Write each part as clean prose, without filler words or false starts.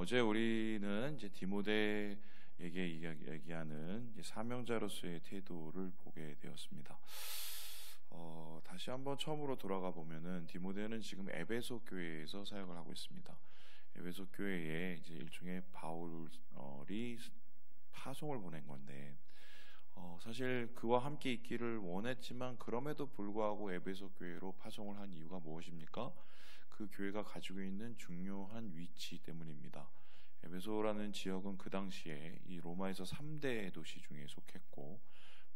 어제 우리는 이제 디모데에게 얘기하는 이제 사명자로서의 태도를 보게 되었습니다. 다시 한번 처음으로 돌아가 보면은 디모데는 지금 에베소 교회에서 사역을 하고 있습니다. 에베소 교회에 이제 일종의 바울이 파송을 보낸 건데, 사실 그와 함께 있기를 원했지만 그럼에도 불구하고 에베소 교회로 파송을 한 이유가 무엇입니까? 그 교회가 가지고 있는 중요한 위치 때문입니다. 에베소라는 지역은 그 당시에 이 로마에서 3대 도시 중에 속했고,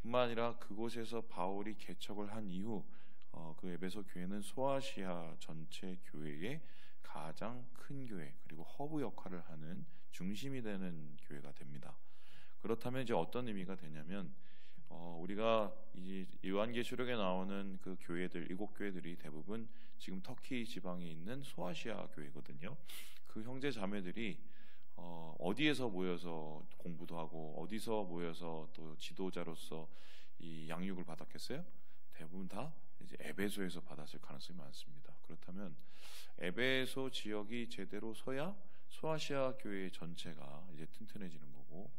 뿐만 아니라 그곳에서 바울이 개척을 한 이후 그 에베소 교회는 소아시아 전체 교회의 가장 큰 교회, 그리고 허브 역할을 하는 중심이 되는 교회가 됩니다. 그렇다면 이제 어떤 의미가 되냐면, 우리가 이 요한계시록에 나오는 그 교회들, 7교회들이 대부분 지금 터키 지방에 있는 소아시아 교회거든요. 그 형제 자매들이 어디에서 모여서 공부도 하고 어디서 모여서 또 지도자로서 이 양육을 받았겠어요? 대부분 다 이제 에베소에서 받았을 가능성이 많습니다. 그렇다면 에베소 지역이 제대로 서야 소아시아 교회 전체가 이제 튼튼해지는 거고,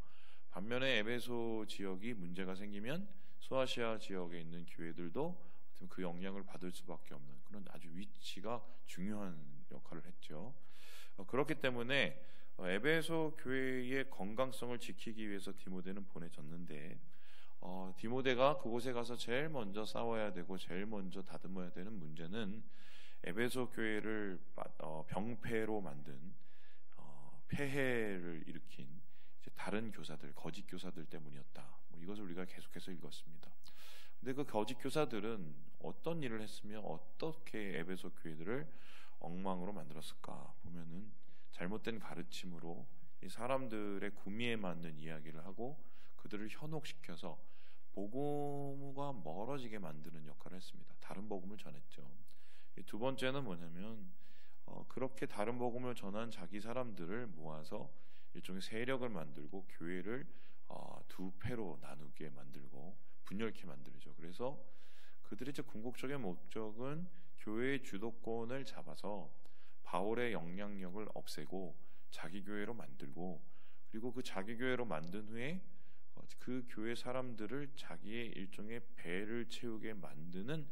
반면에 에베소 지역이 문제가 생기면 소아시아 지역에 있는 교회들도 그 영향을 받을 수밖에 없는 그런 아주 위치가 중요한 역할을 했죠. 그렇기 때문에 에베소 교회의 건강성을 지키기 위해서 디모데는 보내졌는데, 디모데가 그곳에 가서 제일 먼저 싸워야 되고 제일 먼저 다듬어야 되는 문제는 에베소 교회를 병폐로 만든 폐해를 일으킨 다른 교사들, 거짓 교사들 때문이었다. 이것을 우리가 계속해서 읽었습니다. 근데 그 거짓 교사들은 어떤 일을 했으며 어떻게 에베소 교회들을 엉망으로 만들었을까 보면은 잘못된 가르침으로 이 사람들의 구미에 맞는 이야기를 하고 그들을 현혹시켜서 복음과 멀어지게 만드는 역할을 했습니다. 다른 복음을 전했죠. 두 번째는 뭐냐면 그렇게 다른 복음을 전한 자기 사람들을 모아서 일종의 세력을 만들고 교회를 두 패로 나누게 만들고 분열케 만들죠. 그래서 그들의 이제 궁극적인 목적은 교회의 주도권을 잡아서 바울의 영향력을 없애고 자기 교회로 만들고, 그리고 그 자기 교회로 만든 후에 그 교회 사람들을 자기의 일종의 배를 채우게 만드는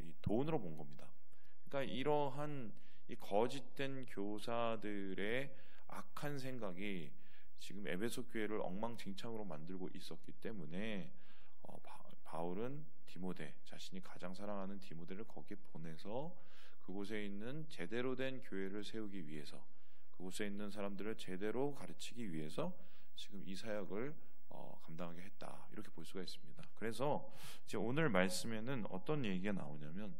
이 돈으로 본 겁니다. 그러니까 이러한 이 거짓된 교사들의 악한 생각이 지금 에베소 교회를 엉망진창으로 만들고 있었기 때문에 바울은 디모데, 자신이 가장 사랑하는 디모데를 거기에 보내서 그곳에 있는 제대로 된 교회를 세우기 위해서, 그곳에 있는 사람들을 제대로 가르치기 위해서 지금 이 사역을 감당하게 했다, 이렇게 볼 수가 있습니다. 그래서 이제 오늘 말씀에는 어떤 얘기가 나오냐면,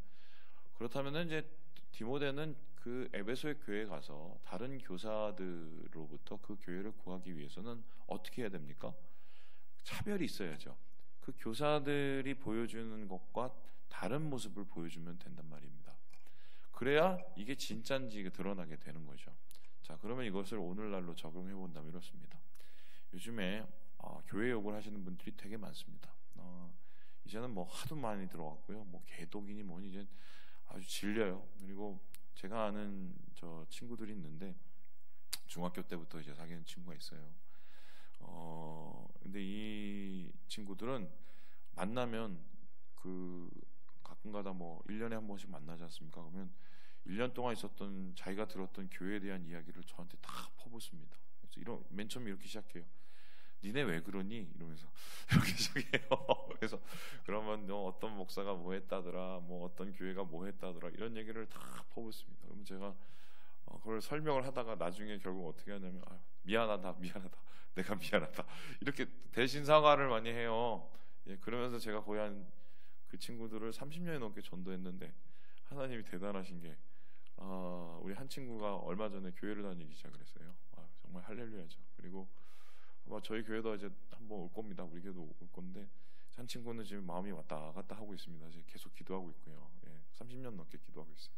그렇다면 이제 디모데는 그 에베소의 교회에 가서 다른 교사들로부터 그 교회를 구하기 위해서는 어떻게 해야 됩니까? 차별이 있어야죠. 그 교사들이 보여주는 것과 다른 모습을 보여주면 된단 말입니다. 그래야 이게 진짜인지 드러나게 되는 거죠. 자, 그러면 이것을 오늘날로 적용해 본다면 이렇습니다. 요즘에 교회 욕을 하시는 분들이 되게 많습니다. 이제는 뭐 하도 많이 들어왔고요. 뭐 개독이니 뭐니 이제 아주 질려요. 그리고 제가 아는 저 친구들이 있는데 중학교 때부터 이제 사귀는 친구가 있어요. 근데 이 친구들은 만나면 그 가끔가다 뭐 1년에 한 번씩 만나지 않습니까? 그러면 1년 동안 있었던 자기가 들었던 교회에 대한 이야기를 저한테 다 퍼붓습니다. 그래서 맨 처음에 이렇게 시작해요. 니네 왜 그러니? 이러면서 이렇게 시작해요. 그래서 그러면 너 어떤 목사가 뭐 했다더라, 뭐 어떤 교회가 뭐 했다더라, 이런 얘기를 다 퍼붓습니다. 그러면 제가 그걸 설명을 하다가 나중에 결국 어떻게 하냐면 미안하다, 내가 미안하다, 이렇게 대신 사과를 많이 해요. 예, 그러면서 제가 거의 한 그 친구들을 30년이 넘게 전도했는데 하나님이 대단하신 게 우리 한 친구가 얼마 전에 교회를 다니기 시작을 했어요. 정말 할렐루야죠. 그리고 아마 저희 교회도 이제 한번 올 겁니다. 우리 교회도 올 건데 한 친구는 지금 마음이 왔다 갔다 하고 있습니다. 이제 계속 기도하고 있고요. 예, 30년 넘게 기도하고 있어요.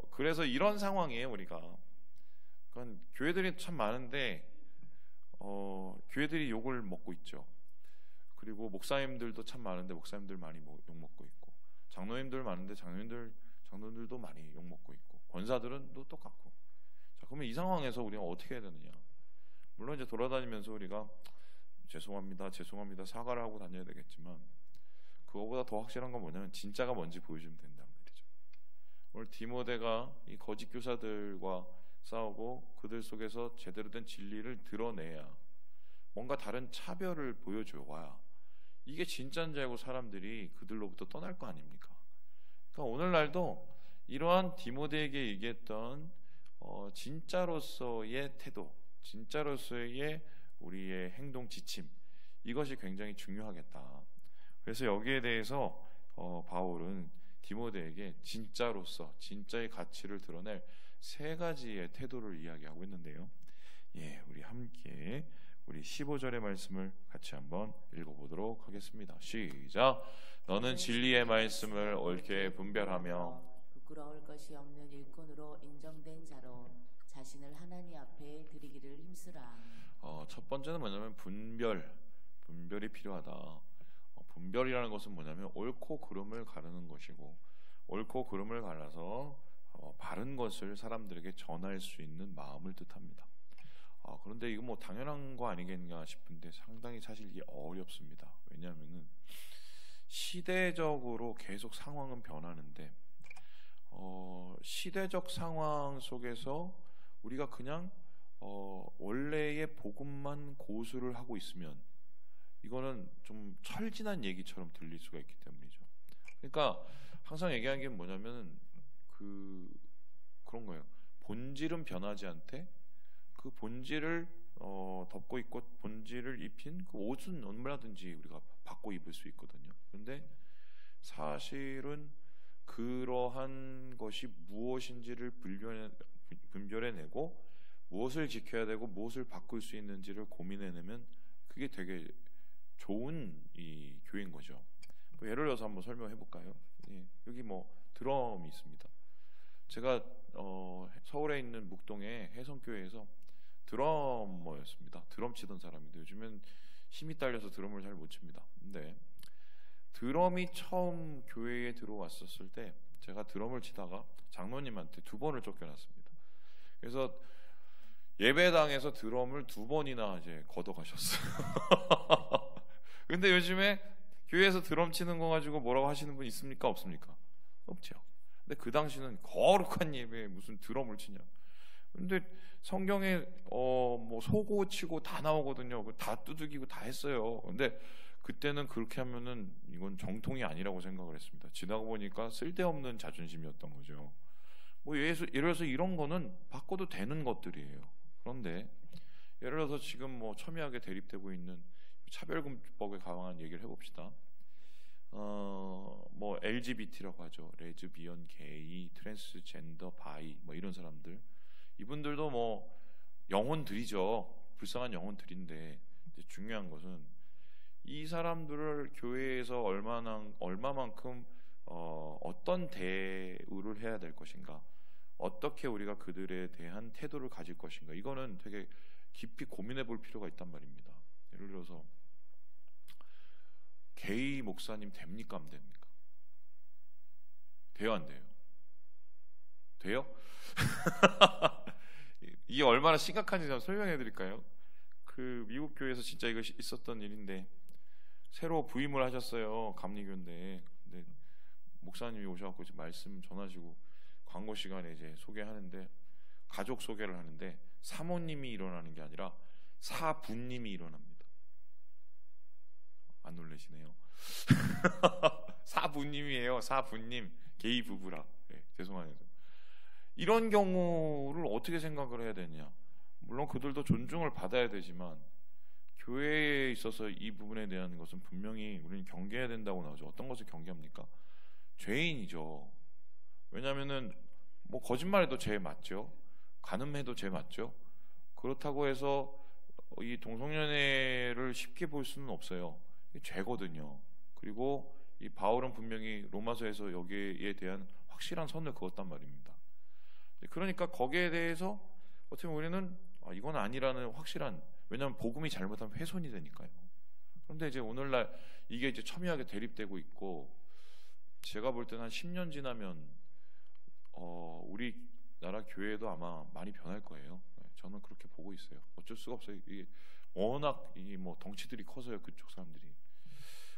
그래서 이런 상황이에요. 우리가 그러니까 교회들이 참 많은데 교회들이 욕을 먹고 있죠. 그리고 목사님들도 참 많은데 목사님들 많이 욕 먹고 있고, 장로님들 많은데 장로님들도 많이 욕 먹고 있고, 권사들은 또 똑같고. 자, 그러면 이 상황에서 우리가 어떻게 해야 되느냐? 물론 이제 돌아다니면서 우리가 죄송합니다, 죄송합니다 사과를 하고 다녀야 되겠지만, 그거보다 더 확실한 건 뭐냐면 진짜가 뭔지 보여주면 된다는 말이죠. 오늘 디모데가 이 거짓 교사들과 싸우고 그들 속에서 제대로 된 진리를 드러내야, 뭔가 다른 차별을 보여줘야 이게 진짜인 줄 알고 사람들이 그들로부터 떠날 거 아닙니까? 그러니까 오늘날도 이러한 디모데에게 얘기했던 진짜로서의 태도, 진짜로서의 우리의 행동 지침, 이것이 굉장히 중요하겠다. 그래서 여기에 대해서 바울은 디모데에게 진짜로서 진짜의 가치를 드러낼 세 가지의 태도를 이야기하고 있는데요. 예, 우리 함께 우리 15절의 말씀을 같이 한번 읽어보도록 하겠습니다. 시작. 너는 진리의 말씀을 옳게 분별하며 부끄러울 것이 없는 일꾼으로 인정된 자로 자신을 하나님 앞에 드리기를 힘쓰라. 첫 번째는 뭐냐면 분별이 필요하다. 분별이라는 것은 뭐냐면 옳고 그름을 가르는 것이고, 옳고 그름을 갈라서 바른 것을 사람들에게 전할 수 있는 마음을 뜻합니다. 그런데 이거 뭐 당연한 거 아니겠냐 싶은데 상당히 사실 이게 어렵습니다. 왜냐하면은 시대적으로 계속 상황은 변하는데 시대적 상황 속에서 우리가 그냥 원래의 복음만 고수를 하고 있으면 이거는 좀 철진한 얘기처럼 들릴 수가 있기 때문이죠. 그러니까 항상 얘기하는 게 뭐냐면 그런 거예요. 본질은 변하지 않되 그 본질을 덮고 있고 본질을 입힌 그 옷은 얼마든지 우리가 바꿔 입을 수 있거든요. 그런데 사실은 그러한 것이 무엇인지를 분별해내고 무엇을 지켜야 되고 무엇을 바꿀 수 있는지를 고민해내면 그게 되게 좋은 이 교회인 거죠. 예를 들어서 한번 설명해 볼까요? 예, 여기 뭐 드럼이 있습니다. 제가 서울에 있는 묵동의 해성교회에서 드러머였습니다. 드럼 치던 사람인데 요즘엔 힘이 딸려서 드럼을 잘 못 칩니다. 근데 드럼이 처음 교회에 들어왔었을 때 제가 드럼을 치다가 장로님한테 2번을 쫓겨났습니다. 그래서 예배당에서 드럼을 2번이나 이제 걷어가셨어요. 근데 요즘에 교회에서 드럼 치는 거 가지고 뭐라고 하시는 분 있습니까? 없습니까? 없죠. 근데 그 당시는 거룩한 예배에 무슨 드럼을 치냐. 근데 성경에 뭐 소고 치고 다 나오거든요. 다 두들기고 다 했어요. 근데 그때는 그렇게 하면은 이건 정통이 아니라고 생각을 했습니다. 지나고 보니까 쓸데없는 자존심이었던 거죠. 뭐 예를 들어서 이런 거는 바꿔도 되는 것들이에요. 그런데 예를 들어서 지금 뭐 첨예하게 대립되고 있는 차별금지법에 관한 얘기를 해봅시다. 뭐 LGBT라고 하죠. 레즈비언, 게이, 트랜스젠더, 바이 뭐 이런 사람들, 이분들도 뭐 영혼들이죠. 불쌍한 영혼들인데 중요한 것은 이 사람들을 교회에서 얼마만큼 어떤 대우를 해야 될 것인가, 어떻게 우리가 그들에 대한 태도를 가질 것인가, 이거는 되게 깊이 고민해 볼 필요가 있단 말입니다. 예를 들어서 게이 목사님 됩니까 안 됩니까? 돼요 안 돼요? 돼요? 이게 얼마나 심각한지 좀 설명해 드릴까요? 그 미국 교회에서 진짜 이거 있었던 일인데, 새로 부임을 하셨어요. 감리교인데. 근데 목사님이 오셔갖고 이제 말씀 전하시고 광고 시간에 이제 소개하는데, 가족 소개를 하는데 사모님이 일어나는 게 아니라 사부님이 일어납니다. 안 놀라시네요. 사부님이에요. 사부님. 게이 부부라. 네, 죄송해요. 이런 경우를 어떻게 생각을 해야 되냐. 물론 그들도 존중을 받아야 되지만 교회에 있어서 이 부분에 대한 것은 분명히 우리는 경계해야 된다고 나오죠. 어떤 것을 경계합니까? 죄인이죠. 왜냐하면은 뭐 거짓말해도 죄 맞죠. 간음해도 죄 맞죠. 그렇다고 해서 이 동성연애를 쉽게 볼 수는 없어요. 죄거든요. 그리고 이 바울은 분명히 로마서에서 여기에 대한 확실한 선을 그었단 말입니다. 그러니까 거기에 대해서 어떻게 보면 우리는 이건 아니라는 확실한, 왜냐하면 복음이 잘못하면 훼손이 되니까요. 그런데 이제 오늘날 이게 이제 첨예하게 대립되고 있고, 제가 볼 때는 한 10년 지나면 우리 나라 교회도 아마 많이 변할 거예요. 저는 그렇게 보고 있어요. 어쩔 수가 없어요. 이게 워낙 이 뭐 덩치들이 커서요, 그쪽 사람들이.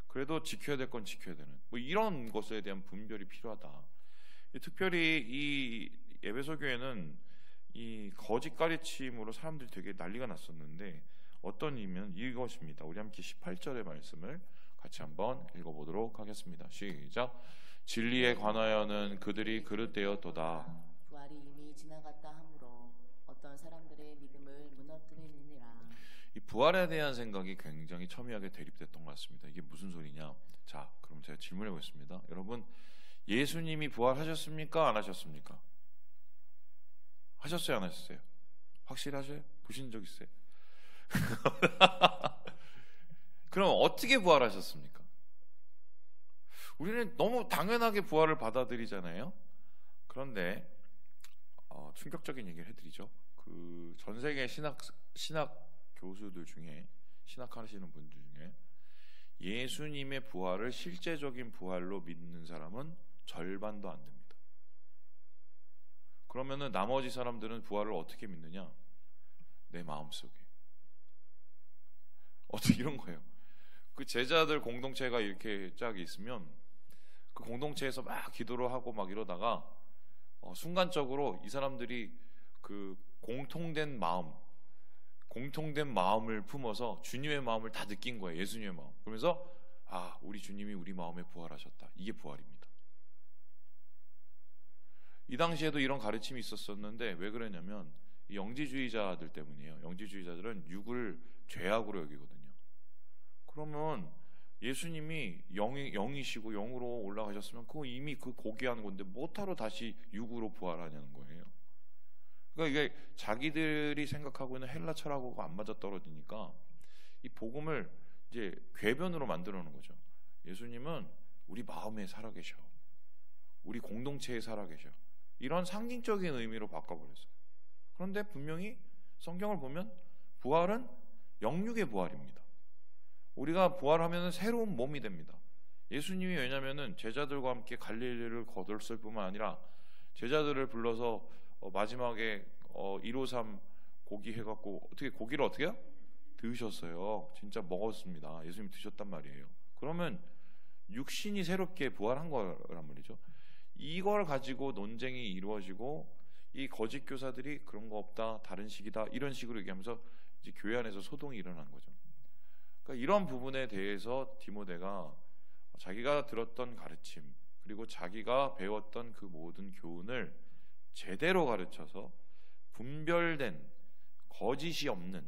그래도 지켜야 될 건 지켜야 되는 뭐 이런 것에 대한 분별이 필요하다. 특별히 이 에베소 교회는 이 거짓 가르침으로 사람들이 되게 난리가 났었는데 어떤 의미면 이것입니다. 우리 함께 18절의 말씀을 같이 한번 읽어보도록 하겠습니다. 시작. 진리에 관하여는 그들이 그릇되었도다. 부활이 이미 지나갔다 하므로 어떤 사람들의 믿음을 무너뜨리느니라. 이 부활에 대한 생각이 굉장히 첨예하게 대립됐던 것 같습니다. 이게 무슨 소리냐? 자, 그럼 제가 질문해 보겠습니다. 여러분, 예수님이 부활하셨습니까? 안 하셨습니까? 하셨어요? 안 하셨어요? 확실하셔요? 보신 적 있어요? 그럼 어떻게 부활하셨습니까? 우리는 너무 당연하게 부활을 받아들이잖아요. 그런데 충격적인 얘기를 해드리죠. 그 전 세계 신학 교수들 중에 신학하시는 분들 중에 예수님의 부활을 실제적인 부활로 믿는 사람은 절반도 안 됩니다. 그러면은 나머지 사람들은 부활을 어떻게 믿느냐? 내 마음속에. 어떻게 이런 거예요? 그 제자들 공동체가 이렇게 쫙 있으면 그 공동체에서 막 기도를 하고 막 이러다가 순간적으로 이 사람들이 그 공통된 마음을 품어서 주님의 마음을 다 느낀 거예요. 예수님의 마음. 그러면서 우리 주님이 우리 마음에 부활하셨다. 이게 부활입니다. 이 당시에도 이런 가르침이 있었었는데 왜 그러냐면 이 영지주의자들 때문이에요. 영지주의자들은 육을 죄악으로 여기거든요. 그러면 예수님이 영이시고 영으로 올라가셨으면 그거 이미 그 고귀한 건데 뭐하러 다시 육으로 부활하냐는 거예요. 그러니까 이게 자기들이 생각하고 있는 헬라 철학하고 안 맞아 떨어지니까 이 복음을 이제 궤변으로 만들어 놓은 거죠. 예수님은 우리 마음에 살아계셔. 우리 공동체에 살아계셔. 이런 상징적인 의미로 바꿔버렸어요. 그런데 분명히 성경을 보면 부활은 영육의 부활입니다. 우리가 부활하면 새로운 몸이 됩니다. 예수님이 왜냐하면 제자들과 함께 갈릴리를 거둘 뿐만 아니라 제자들을 불러서 마지막에 153 고기 해갖고 어떻게 고기를 어떻게 해요? 드셨어요. 진짜 먹었습니다. 예수님이 드셨단 말이에요. 그러면 육신이 새롭게 부활한 거란 말이죠. 이걸 가지고 논쟁이 이루어지고 이 거짓 교사들이 그런 거 없다, 다른 식이다 이런 식으로 얘기하면서 이제 교회 안에서 소동이 일어난 거죠. 그러니까 이런 부분에 대해서 디모데가 자기가 들었던 가르침 그리고 자기가 배웠던 그 모든 교훈을 제대로 가르쳐서 분별된 거짓이 없는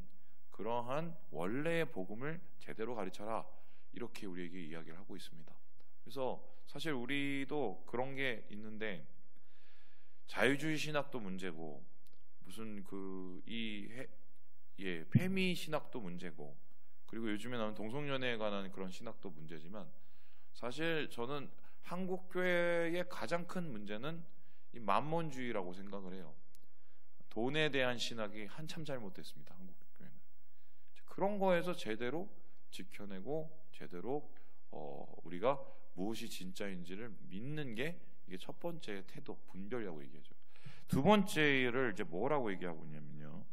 그러한 원래의 복음을 제대로 가르쳐라 이렇게 우리에게 이야기를 하고 있습니다. 그래서 사실 우리도 그런 게 있는데 자유주의 신학도 문제고 무슨 페미 신학도 문제고 그리고 요즘에 나오는 동성연애에 관한 그런 신학도 문제지만 사실 저는 한국 교회의 가장 큰 문제는 이 만몬주의라고 생각을 해요. 돈에 대한 신학이 한참 잘못됐습니다. 한국 교회는 그런 거에서 제대로 지켜내고 제대로 우리가 무엇이 진짜인지를 믿는 게 이게 첫 번째 태도 분별이라고 얘기하죠. 두 번째를 이제 뭐라고 얘기하고 있냐면요.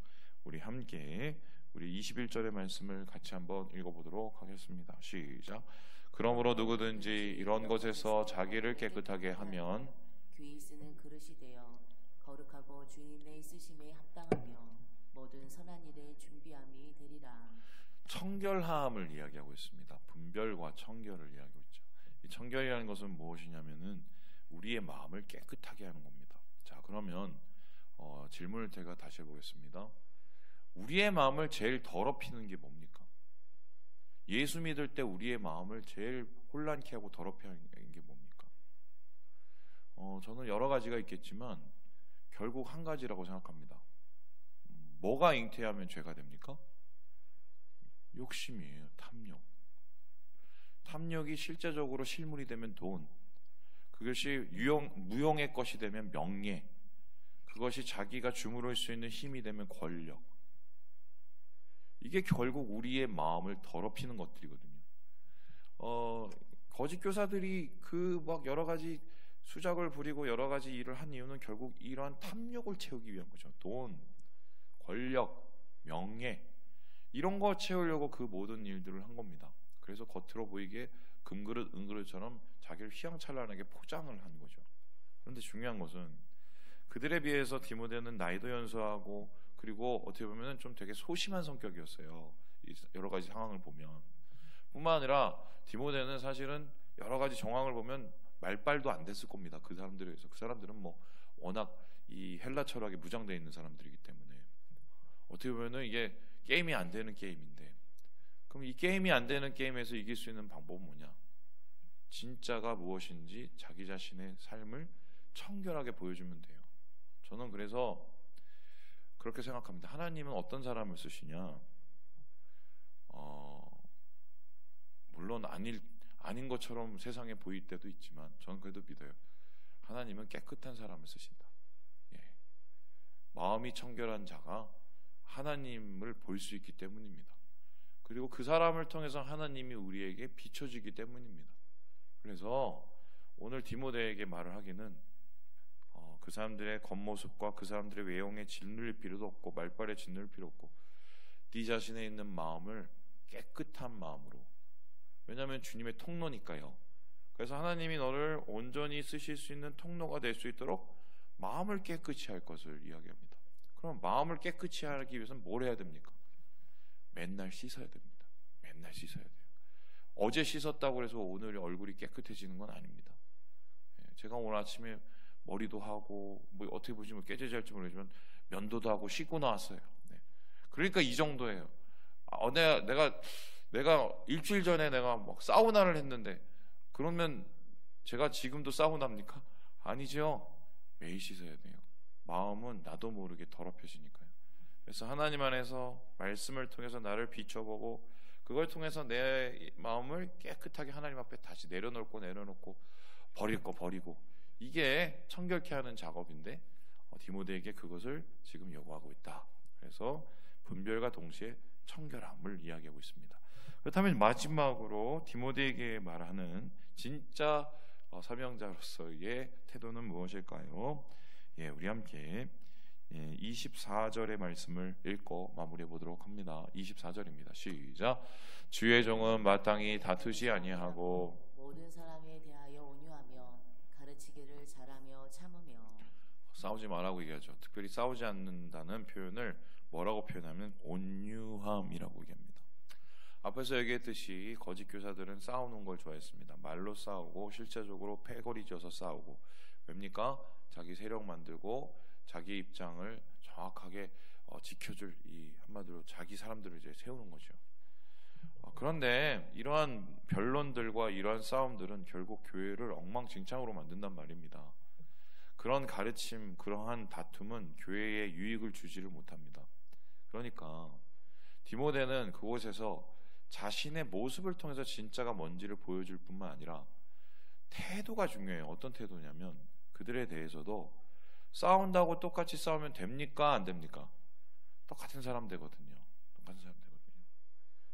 우리 함께 우리 21절의 말씀을 같이 한번 읽어보도록 하겠습니다. 시작. 그러므로 누구든지 이런 것에서 자기를 깨끗하게 하면 귀히 쓰는 그릇이 되어 거룩하고 주인의 쓰심에 합당하며 모든 선한 일에 준비함이 되리라. 청결함을 이야기하고 있습니다. 분별과 청결을 이야기하고 있죠. 이 청결이라는 것은 무엇이냐면은 우리의 마음을 깨끗하게 하는 겁니다. 자, 그러면 질문을 제가 다시 해보겠습니다. 우리의 마음을 제일 더럽히는 게 뭡니까? 예수 믿을 때 우리의 마음을 제일 혼란케 하고 더럽게 하는 게 뭡니까? 저는 여러 가지가 있겠지만 결국 한 가지라고 생각합니다. 뭐가 잉태하면 죄가 됩니까? 욕심이에요. 탐욕이 실제적으로 실물이 되면 돈, 그것이 무용의 것이 되면 명예, 그것이 자기가 주무를 수 있는 힘이 되면 권력. 이게 결국 우리의 마음을 더럽히는 것들이거든요. 거짓 교사들이 그 막 여러 가지 수작을 부리고 여러 가지 일을 한 이유는 결국 이러한 탐욕을 채우기 위한 거죠. 돈, 권력, 명예 이런 거 채우려고 그 모든 일들을 한 겁니다. 그래서 겉으로 보이게 금그릇 은그릇처럼 자기를 휘황찬란하게 포장을 한 거죠. 그런데 중요한 것은 그들에 비해서 디모데는 나이도 연소하고 그리고 어떻게 보면 좀 되게 소심한 성격이었어요. 여러 가지 상황을 보면 뿐만 아니라 디모데는 사실은 여러 가지 정황을 보면 말빨도 안 됐을 겁니다. 그 사람들에 의해서. 그 사람들은 뭐 워낙 이 헬라 철학에 무장되어 있는 사람들이기 때문에 어떻게 보면은 이게 게임이 안 되는 게임인데, 그럼 이 게임이 안 되는 게임에서 이길 수 있는 방법은 뭐냐? 진짜가 무엇인지 자기 자신의 삶을 청결하게 보여주면 돼요. 저는 그래서 그렇게 생각합니다. 하나님은 어떤 사람을 쓰시냐? 물론 아닌 것처럼 세상에 보일 때도 있지만 저는 그래도 믿어요. 하나님은 깨끗한 사람을 쓰신다. 예. 마음이 청결한 자가 하나님을 볼 수 있기 때문입니다. 그리고 그 사람을 통해서 하나님이 우리에게 비춰지기 때문입니다. 그래서 오늘 디모데에게 말을 하기는 그 사람들의 겉모습과 그 사람들의 외형에 짓눌릴 필요도 없고 말빨에 짓눌릴 필요 없고 네 자신에 있는 마음을 깨끗한 마음으로, 왜냐하면 주님의 통로니까요. 그래서 하나님이 너를 온전히 쓰실 수 있는 통로가 될 수 있도록 마음을 깨끗이 할 것을 이야기합니다. 그럼 마음을 깨끗이 하기 위해서는 뭘 해야 됩니까? 맨날 씻어야 됩니다. 맨날 씻어야 돼요. 어제 씻었다고 해서 오늘 얼굴이 깨끗해지는 건 아닙니다. 제가 오늘 아침에 머리도 하고 뭐 어떻게 보시면 깨져지 할지 모르지만 면도도 하고 씻고 나왔어요. 그러니까 이 정도예요. 내가 일주일 전에 내가 막 사우나를 했는데 그러면 제가 지금도 사우나입니까? 아니죠. 매일 씻어야 돼요. 마음은 나도 모르게 더럽혀지니까요. 그래서 하나님 안에서 말씀을 통해서 나를 비춰보고 그걸 통해서 내 마음을 깨끗하게 하나님 앞에 다시 내려놓고 버릴 거 버리고, 이게 청결케 하는 작업인데 디모데에게 그것을 지금 요구하고 있다. 그래서 분별과 동시에 청결함을 이야기하고 있습니다. 그렇다면 마지막으로 디모데에게 말하는 진짜 사명자로서의 태도는 무엇일까요? 우리 함께 24절의 말씀을 읽고 마무리해 보도록 합니다. 24절입니다. 시작. 주의 종은 마땅히 다투지 아니하고 모든 사람에 대하여 온유하며 가르치기를 잘하며 참으며. 싸우지 말라고 얘기하죠. 특별히 싸우지 않는다는 표현을 뭐라고 표현하면 온유함이라고 얘기합니다. 앞에서 얘기했듯이 거짓 교사들은 싸우는 걸 좋아했습니다. 말로 싸우고 실제적으로 패거리 져서 싸우고, 왜입니까? 자기 세력 만들고 자기 입장을 정확하게 지켜줄, 이 한마디로 자기 사람들을 이제 세우는 거죠. 그런데 이러한 변론들과 이러한 싸움들은 결국 교회를 엉망진창으로 만든단 말입니다. 그런 가르침, 그러한 다툼은 교회에 유익을 주지를 못합니다. 그러니까 디모데는 그곳에서 자신의 모습을 통해서 진짜가 뭔지를 보여줄 뿐만 아니라 태도가 중요해요. 어떤 태도냐면 그들에 대해서도 싸운다고 똑같이 싸우면 됩니까? 안 됩니까? 똑같은 사람 되거든요.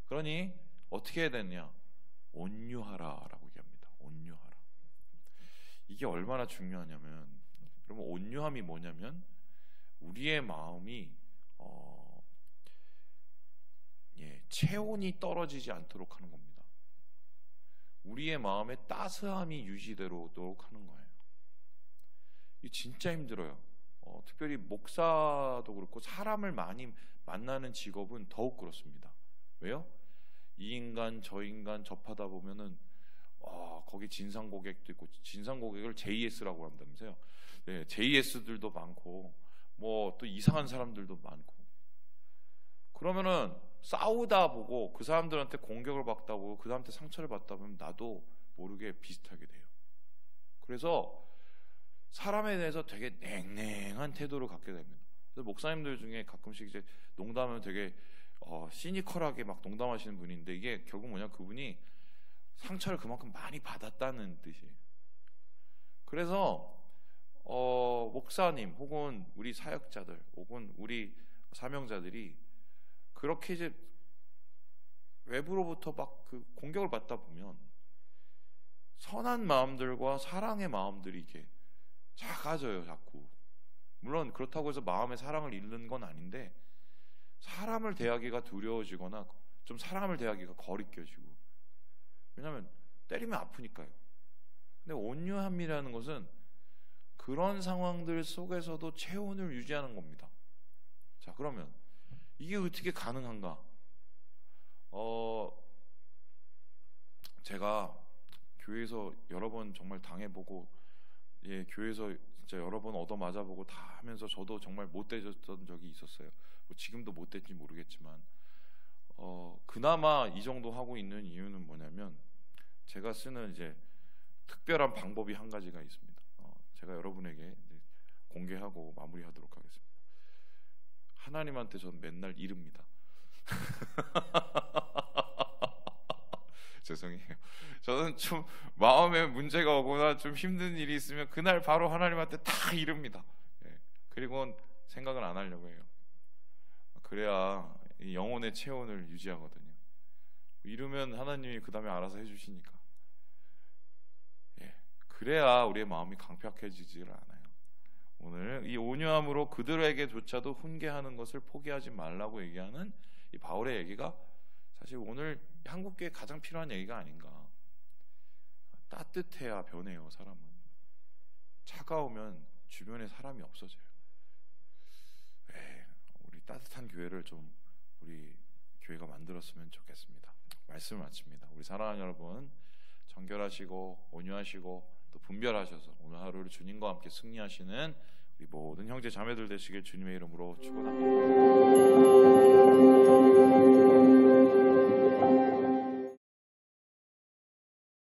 그러니 어떻게 해야 되느냐? 온유하라라고 얘기합니다. 온유하라. 이게 얼마나 중요하냐면, 그러면 온유함이 뭐냐면 우리의 마음이 체온이 떨어지지 않도록 하는 겁니다. 우리의 마음의 따스함이 유지되도록 하는 거예요. 이게 진짜 힘들어요. 특별히 목사도 그렇고 사람을 많이 만나는 직업은 더욱 그렇습니다. 왜요? 이 인간 저 인간 접하다 보면은 거기 진상 고객도 있고, 진상 고객을 JS라고 한다면서요. 네, JS들도 많고 뭐 또 이상한 사람들도 많고, 그러면은 싸우다 보고 그 사람들한테 공격을 받다 보고 그 사람한테 상처를 받다 보면 나도 모르게 비슷하게 돼요. 그래서 사람에 대해서 되게 냉랭한 태도를 갖게 됩니다. 그래서 목사님들 중에 가끔씩 이제 농담하면 되게 시니컬하게 막 농담하시는 분인데, 이게 결국 뭐냐, 그분이 상처를 그만큼 많이 받았다는 뜻이에요. 그래서 목사님 혹은 우리 사역자들 혹은 우리 사명자들이 그렇게 이제 외부로부터 막 그 공격을 받다 보면 선한 마음들과 사랑의 마음들이 이게 작아져요, 자꾸. 물론 그렇다고 해서 마음의 사랑을 잃는 건 아닌데, 사람을 대하기가 두려워지거나 좀 사람을 대하기가 거리껴지고, 왜냐하면 때리면 아프니까요. 근데 온유함이라는 것은 그런 상황들 속에서도 체온을 유지하는 겁니다. 자, 그러면 이게 어떻게 가능한가? 제가 교회에서 여러 번 정말 당해보고, 교회에서 진짜 여러 번 얻어 맞아보고 다 하면서 저도 정말 못되졌던 적이 있었어요. 뭐 지금도 못됐지 모르겠지만, 그나마 이 정도 하고 있는 이유는 뭐냐면, 제가 쓰는 이제 특별한 방법이 한 가지가 있습니다. 제가 여러분에게 이제 공개하고 마무리하도록 하겠습니다. 하나님한테 저는 맨날 이릅니다. 죄송해요. 저는 좀 마음에 문제가 오거나 좀 힘든 일이 있으면 그날 바로 하나님한테 다 이릅니다. 그리고는 생각을 안 하려고 해요. 그래야 이 영혼의 체온을 유지하거든요. 이르면 하나님이 그 다음에 알아서 해주시니까. 그래야 우리의 마음이 강팍해지질 않아요. 오늘 이 온유함으로 그들에게조차도 훈계하는 것을 포기하지 말라고 얘기하는 이 바울의 얘기가 사실 오늘 한국교회에 가장 필요한 얘기가 아닌가. 따뜻해야 변해요, 사람은. 차가우면 주변에 사람이 없어져요. 우리 따뜻한 교회를 좀 우리 교회가 만들었으면 좋겠습니다. 말씀을 마칩니다. 우리 사랑하는 여러분, 정결하시고 온유하시고 또 분별하셔서 오늘 하루를 주님과 함께 승리하시는 우리 모든 형제 자매들 되시길 주님의 이름으로 축원합니다.